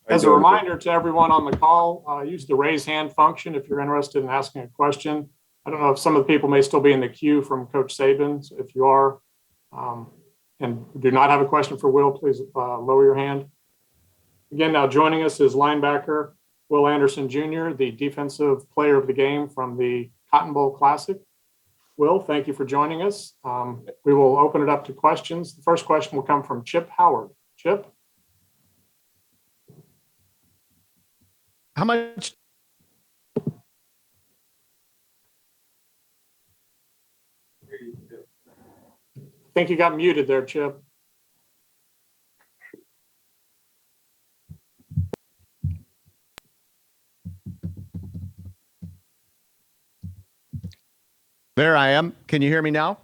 How you As a doing? reminder to everyone on the call, use the raise hand function if you're interested in asking a question. I don't know if some of the people may still be in the queue from Coach Saban. So if you are and do not have a question for Will, please lower your hand. Again, now joining us is linebacker Will Anderson Jr., the defensive player of the game from the Cotton Bowl Classic. Will, thank you for joining us. We will open it up to questions. The first question will come from Chip Howard. Chip? How much? I think you got muted there, Chip. There I am. Can you hear me now?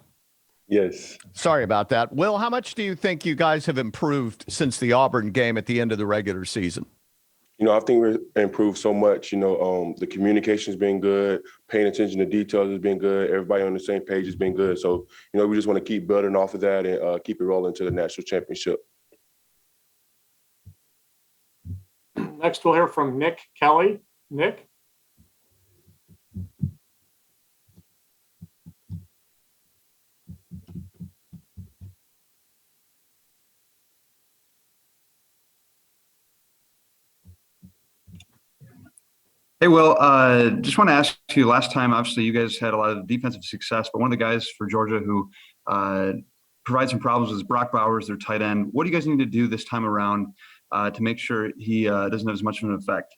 Yes. Sorry about that. Will, how much do you think you guys have improved since the Auburn game at the end of the regular season? I think we've improved so much. The communication's been good. Paying attention to details has been good. Everybody on the same page has been good. So, we just want to keep building off of that and keep it rolling to the national championship. Next, we'll hear from Nick Kelly. Nick? Hey, Will, just want to ask you, last time, obviously, you guys had a lot of defensive success, but one of the guys for Georgia who provides some problems is Brock Bowers, their tight end. What do you guys need to do this time around to make sure he doesn't have as much of an effect?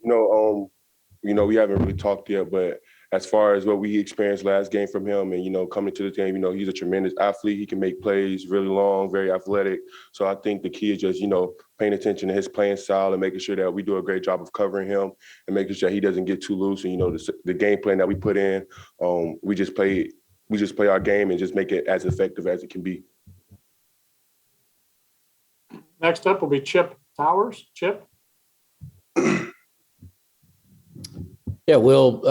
We haven't really talked yet, but as far as what we experienced last game from him and, coming to this game, he's a tremendous athlete. He can make plays really long, very athletic. So I think the key is just, paying attention to his playing style and making sure that we do a great job of covering him and making sure he doesn't get too loose. And, the game plan that we put in, we just play our game and just make it as effective as it can be. Next up will be Chip Towers. Chip? Yeah, Will,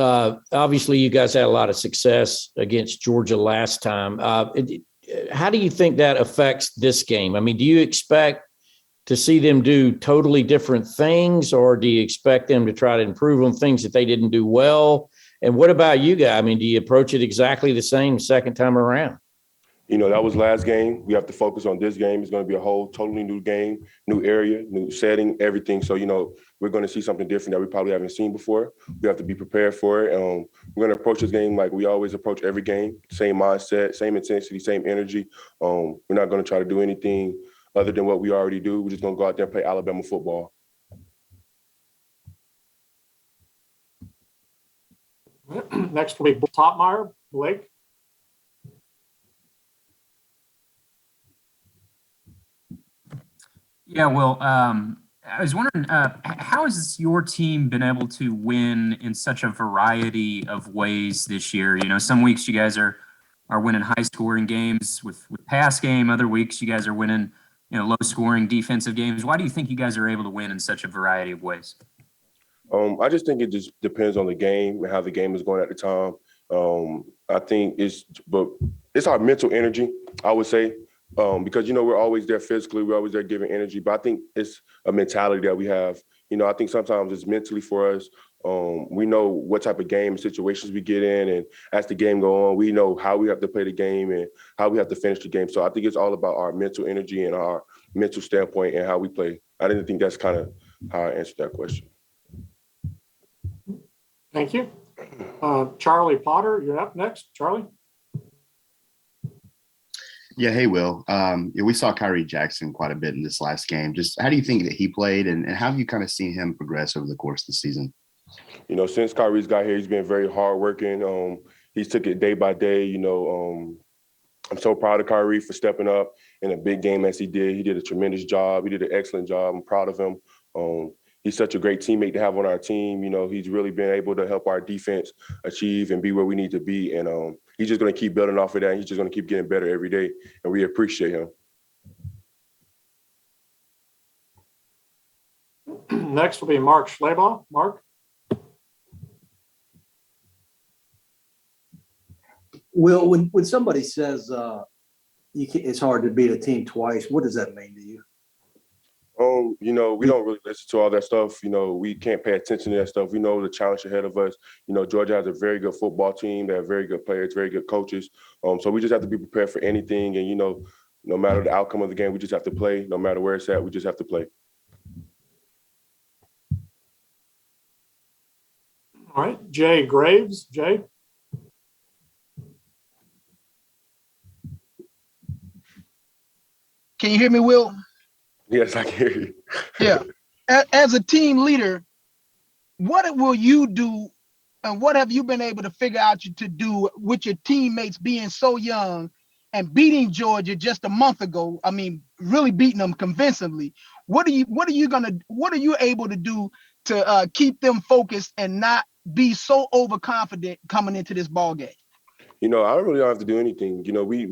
obviously you guys had a lot of success against Georgia last time. How do you think that affects this game? I mean, do you expect to see them do totally different things, or do you expect them to try to improve on things that they didn't do well? And what about you guys? I mean, do you approach it exactly the same second time around? That was last game. We have to focus on this game. It's going to be a whole totally new game, new area, new setting, everything. So, we're going to see something different that we probably haven't seen before. We have to be prepared for it. We're going to approach this game like we always approach every game, same mindset, same intensity, same energy. We're not going to try to do anything other than what we already do. We're just going to go out there and play Alabama football. Next will be Topmeyer. Blake? Yeah, well, I was wondering, how has your team been able to win in such a variety of ways this year? Some weeks you guys are winning high-scoring games with pass game. Other weeks you guys are winning, low-scoring defensive games. Why do you think you guys are able to win in such a variety of ways? I just think it just depends on the game and how the game is going at the time. I think it's our mental energy, I would say. Because, we're always there physically, we're always there giving energy, but I think it's a mentality that we have. I think sometimes it's mentally for us. We know what type of game and situations we get in, and as the game go on, we know how we have to play the game and how we have to finish the game. So I think it's all about our mental energy and our mental standpoint and how we play. I didn't think that's kind of how I answered that question. Thank you. Charlie Potter, you're up next. Charlie? Yeah, hey, Will. We saw Khyree Jackson quite a bit in this last game. Just how do you think that he played, and how have you kind of seen him progress over the course of the season? Since Kyree's got here, he's been very hardworking. He's took it day by day. I'm so proud of Khyree for stepping up in a big game as he did. He did a tremendous job. He did an excellent job. I'm proud of him. He's such a great teammate to have on our team. He's really been able to help our defense achieve and be where we need to be. And he's just going to keep building off of that. He's just going to keep getting better every day. And we appreciate him. Next will be Mark Schleybaugh. Mark? Will, when somebody says it's hard to beat a team twice, what does that mean to you? You know, we don't really listen to all that stuff. You know, we can't pay attention to that stuff. We know the challenge ahead of us. You know, Georgia has a very good football team. They have very good players, very good coaches. So we just have to be prepared for anything. And, you know, no matter the outcome of the game, we just have to play. No matter where it's at, we just have to play. All right, Jay Graves. Jay? Can you hear me, Will? Yes, I can hear you. Yeah. As a team leader, what will you do and what have you been able to figure out to do with your teammates being so young and beating Georgia just a month ago? I mean, really beating them convincingly. What are you able to do to keep them focused and not be so overconfident coming into this ball game? You know, I really don't have to do anything. You know, we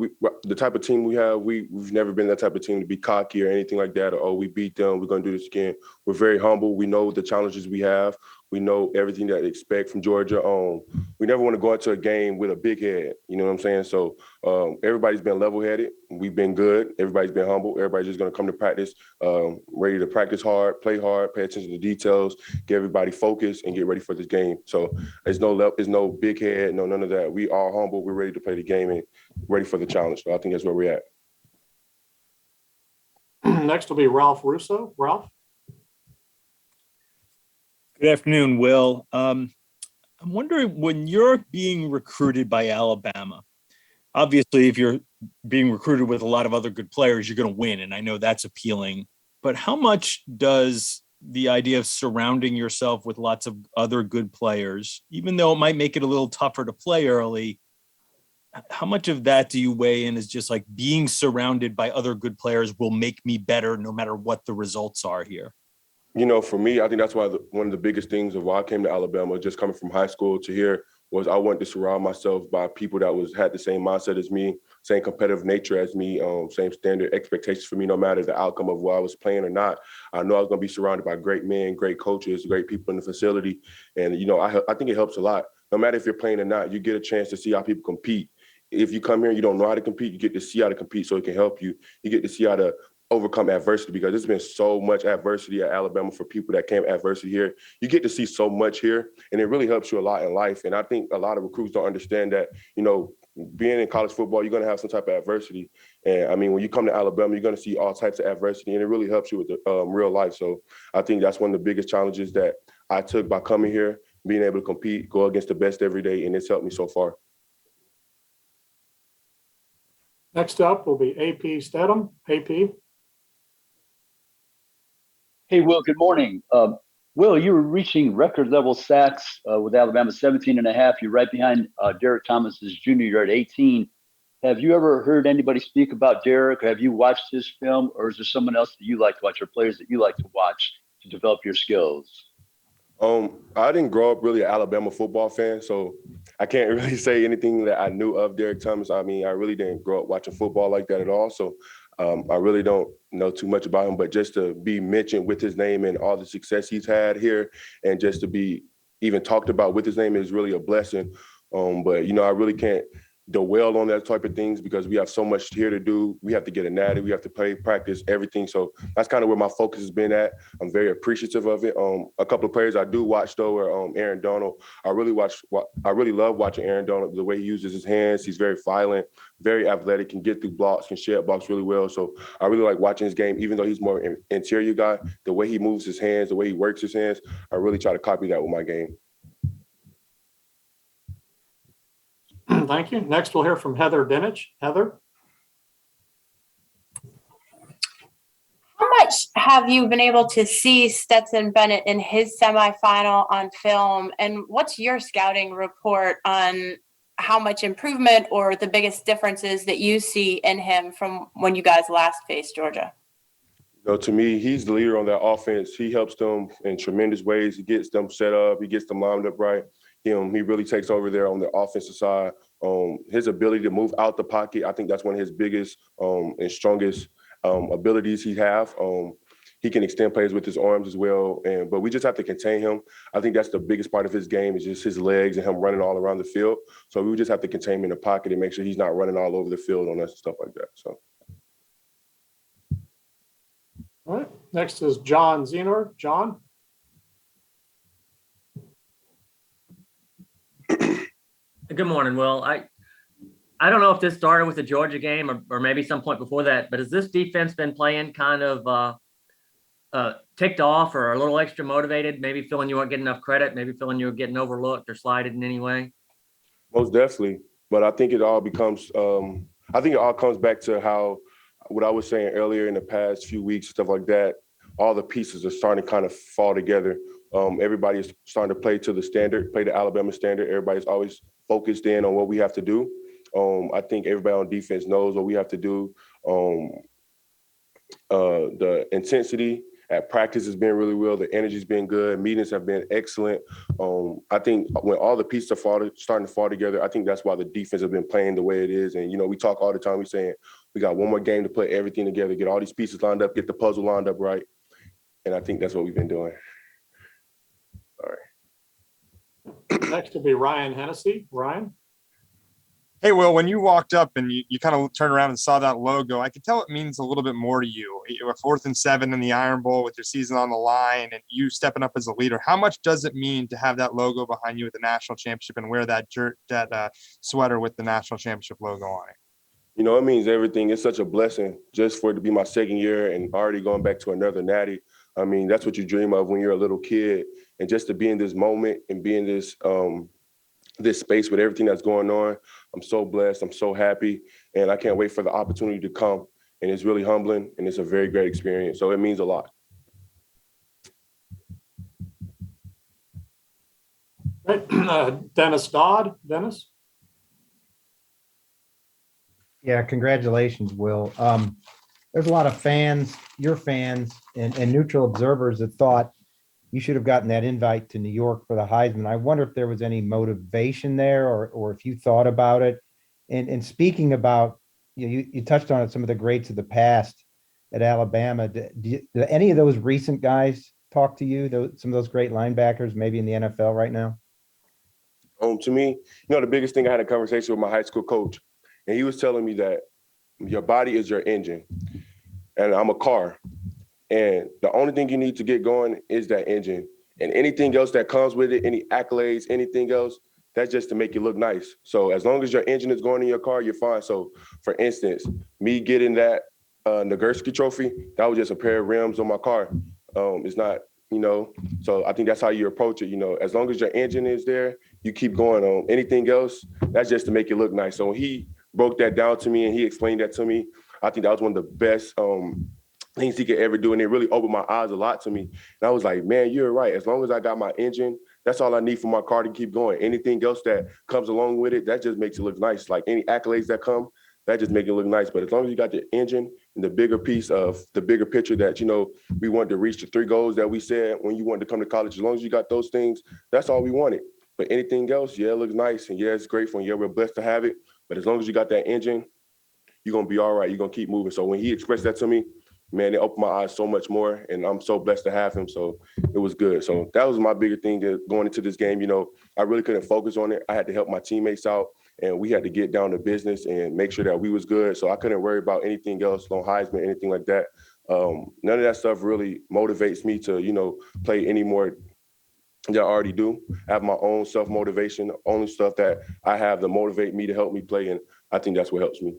the type of team we have, we've never been that type of team to be cocky or anything like that. Or, oh, we beat them, we're going to do this again. We're very humble. We know the challenges we have. We know everything that they expect from Georgia. We never want to go into a game with a big head. You know what I'm saying? So everybody's been level-headed. We've been good. Everybody's been humble. Everybody's just going to come to practice, ready to practice hard, play hard, pay attention to details, get everybody focused, and get ready for this game. So there's no big head, no none of that. We are humble. We're ready to play the game and ready for the challenge. So I think that's where we're at. Next will be Ralph Russo. Ralph? Good afternoon, Will. I'm wondering, when you're being recruited by Alabama, obviously if you're being recruited with a lot of other good players, you're going to win, and I know that's appealing. But how much does the idea of surrounding yourself with lots of other good players, even though it might make it a little tougher to play early, how much of that do you weigh in as just like being surrounded by other good players will make me better no matter what the results are here? You know, for me, I think that's why one of the biggest things of why I came to Alabama, just coming from high school to here, was I wanted to surround myself by people that had the same mindset as me, same competitive nature as me, same standard expectations for me, no matter the outcome of where I was playing or not. I know I was going to be surrounded by great men, great coaches, great people in the facility. And, you know, I think it helps a lot. No matter if you're playing or not, you get a chance to see how people compete. If you come here and you don't know how to compete, you get to see how to compete so it can help you. You get to see how to overcome adversity, because there's been so much adversity at Alabama for people that came adversity here. You get to see so much here, and it really helps you a lot in life. And I think a lot of recruits don't understand that, you know, being in college football, you're going to have some type of adversity. And I mean, when you come to Alabama, you're going to see all types of adversity, and it really helps you with the real life. So I think that's one of the biggest challenges that I took by coming here, being able to compete, go against the best every day, and it's helped me so far. Next up will be AP Stedham. AP. Hey, Will, good morning. Will, you were reaching record level sacks with Alabama, 17 and a half. You're right behind Derek Thomas's junior. You're at 18. Have you ever heard anybody speak about Derek? Have you watched his film, or is there someone else that you like to watch, or players that you like to watch to develop your skills? I didn't grow up really an Alabama football fan, so I can't really say anything that I knew of Derek Thomas. I mean, I really didn't grow up watching football like that at all, so I really don't know too much about him. But just to be mentioned with his name and all the success he's had here, and just to be even talked about with his name is really a blessing. But, you know, I really can't dwell on that type of things because we have so much here to do. We have to get a natty, we have to play, practice, everything. So that's kind of where my focus has been at. I'm very appreciative of it. A couple of players I do watch though are Aaron Donald. I really love watching Aaron Donald, the way he uses his hands. He's very violent, very athletic, can get through blocks, can shed blocks really well. So I really like watching his game, even though he's more an interior guy. The way he moves his hands, the way he works his hands, I really try to copy that with my game. Thank you. Next, we'll hear from Heather Dinich. Heather. How much have you been able to see Stetson Bennett in his semifinal on film? And what's your scouting report on how much improvement or the biggest differences that you see in him from when you guys last faced Georgia? You know, to me, he's the leader on that offense. He helps them in tremendous ways. He gets them set up. He gets them lined up right. He really takes over there on the offensive side. His ability to move out the pocket, I think that's one of his biggest and strongest abilities he have. He can extend plays with his arms as well, but we just have to contain him. I think that's the biggest part of his game is just his legs and him running all around the field. So we just have to contain him in the pocket and make sure he's not running all over the field on us and stuff like that. So. All right, next is John Zenor. John? Good morning, Will. I don't know if this started with the Georgia game or maybe some point before that, but has this defense been playing kind of ticked off or a little extra motivated, maybe feeling you weren't getting enough credit, maybe feeling you were getting overlooked or slighted in any way? Most definitely. But I think it all becomes, I think it all comes back to how, what I was saying earlier in the past few weeks, stuff like that, all the pieces are starting to kind of fall together. Everybody is starting to play to the standard, play the Alabama standard. Everybody's always focused in on what we have to do. I think everybody on defense knows what we have to do. The intensity at practice has been really well. The energy's been good. Meetings have been excellent. I think when all the pieces are starting to fall together, I think that's why the defense has been playing the way it is. And, you know, we talk all the time, we're saying we got one more game to put everything together, get all these pieces lined up, get the puzzle lined up right. And I think that's what we've been doing. All right. Next will be Ryan Hennessy. Ryan? Hey, Will, when you walked up and you kind of turned around and saw that logo, I could tell it means a little bit more to you. You were 4th and 7 in the Iron Bowl with your season on the line and you stepping up as a leader. How much does it mean to have that logo behind you at the national championship and wear that sweater with the national championship logo on it? You know, it means everything. It's such a blessing just for it to be my second year and already going back to another natty. I mean, that's what you dream of when you're a little kid. And just to be in this moment and be in this space with everything that's going on, I'm so blessed. I'm so happy. And I can't wait for the opportunity to come. And it's really humbling and it's a very great experience. So it means a lot. Right. Dennis Dodd. Dennis? Yeah, congratulations, Will. There's a lot of fans, your fans, and neutral observers that thought you should have gotten that invite to New York for the Heisman. I wonder if there was any motivation there or if you thought about it. And speaking about, you touched on it, some of the greats of the past at Alabama. Do any of those recent guys talk to you, some of those great linebackers, maybe in the NFL right now? To me, you know, the biggest thing, I had a conversation with my high school coach, and he was telling me that your body is your engine, and I'm a car. And the only thing you need to get going is that engine. And anything else that comes with it, any accolades, anything else, that's just to make you look nice. So as long as your engine is going in your car, you're fine. So for instance, me getting that Nagurski trophy, that was just a pair of rims on my car. It's not, you know, so I think that's how you approach it. You know, as long as your engine is there, you keep going on. Anything else, that's just to make you look nice. So when he broke that down to me and he explained that to me, I think that was one of the best things he could ever do. And it really opened my eyes a lot to me. And I was like, man, you're right. As long as I got my engine, that's all I need for my car to keep going. Anything else that comes along with it, that just makes it look nice. Like any accolades that come, that just make it look nice. But as long as you got the engine and the bigger piece of the bigger picture that, you know, we wanted to reach the 3 goals that we said when you wanted to come to college, as long as you got those things, that's all we wanted. But anything else, yeah, it looks nice. And yeah, it's grateful. And yeah, we're blessed to have it. But as long as you got that engine, you're going to be all right. You're going to keep moving. So when he expressed that to me, man, it opened my eyes so much more, and I'm so blessed to have him. So it was good. So that was my bigger thing going into this game. You know, I really couldn't focus on it. I had to help my teammates out, and we had to get down to business and make sure that we was good. So I couldn't worry about anything else, no Heisman, anything like that. None of that stuff really motivates me to, you know, play any more than I already do. I have my own self-motivation, the only stuff that I have to motivate me to help me play, and I think that's what helps me.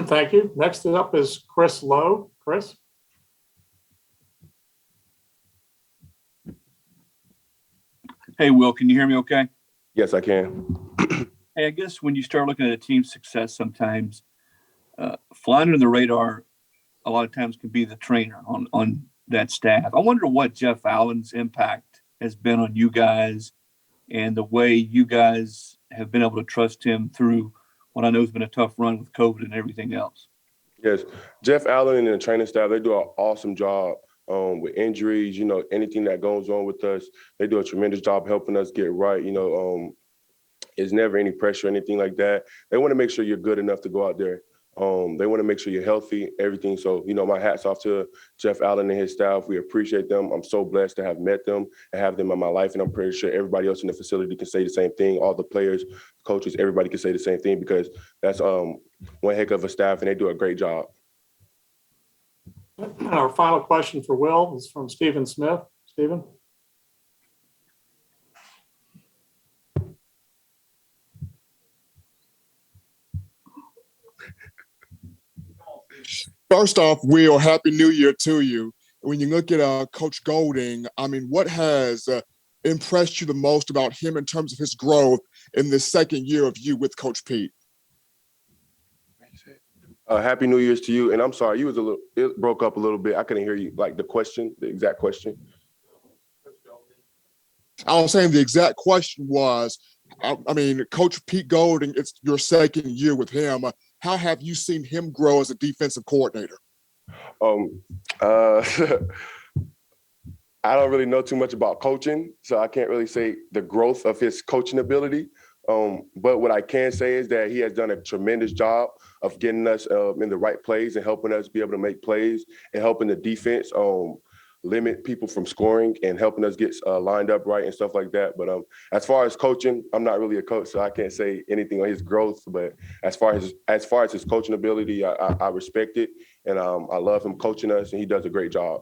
Thank you. Next up is Chris Lowe. Chris? Hey, Will, can you hear me okay? Yes, I can. Hey, I guess when you start looking at a team's success sometimes, flying under the radar a lot of times can be the trainer on that staff. I wonder what Jeff Allen's impact has been on you guys and the way you guys have been able to trust him through what I know has been a tough run with COVID and everything else. Yes, Jeff Allen and the training staff, they do an awesome job with injuries, you know, anything that goes on with us. They do a tremendous job helping us get right. You know, there's never any pressure or anything like that. They want to make sure you're good enough to go out there. They want to make sure you're healthy, everything. So, you know, my hat's off to Jeff Allen and his staff. We appreciate them. I'm so blessed to have met them and have them in my life. And I'm pretty sure everybody else in the facility can say the same thing. All the players, coaches, everybody can say the same thing because that's one heck of a staff and they do a great job. Our final question for Will is from Stephen Smith. Stephen? First off, Will, Happy New Year to you. When you look at Coach Golding, I mean, what has impressed you the most about him in terms of his growth in this second year of you with Coach Pete? Happy New Year's to you. And I'm sorry, it broke up a little bit. I couldn't hear you, like the exact question. I was saying the exact question was, I mean, Coach Pete Golding, it's your second year with him. How have you seen him grow as a defensive coordinator? I don't really know too much about coaching, so I can't really say the growth of his coaching ability. But what I can say is that he has done a tremendous job of getting us in the right plays and helping us be able to make plays and helping the defense limit people from scoring and helping us get lined up right and stuff like that. But as far as coaching, I'm not really a coach, so I can't say anything on his growth. But as far as his coaching ability, I respect it, and I love him coaching us, and he does a great job.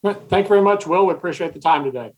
Thank you very much, Will. We appreciate the time today.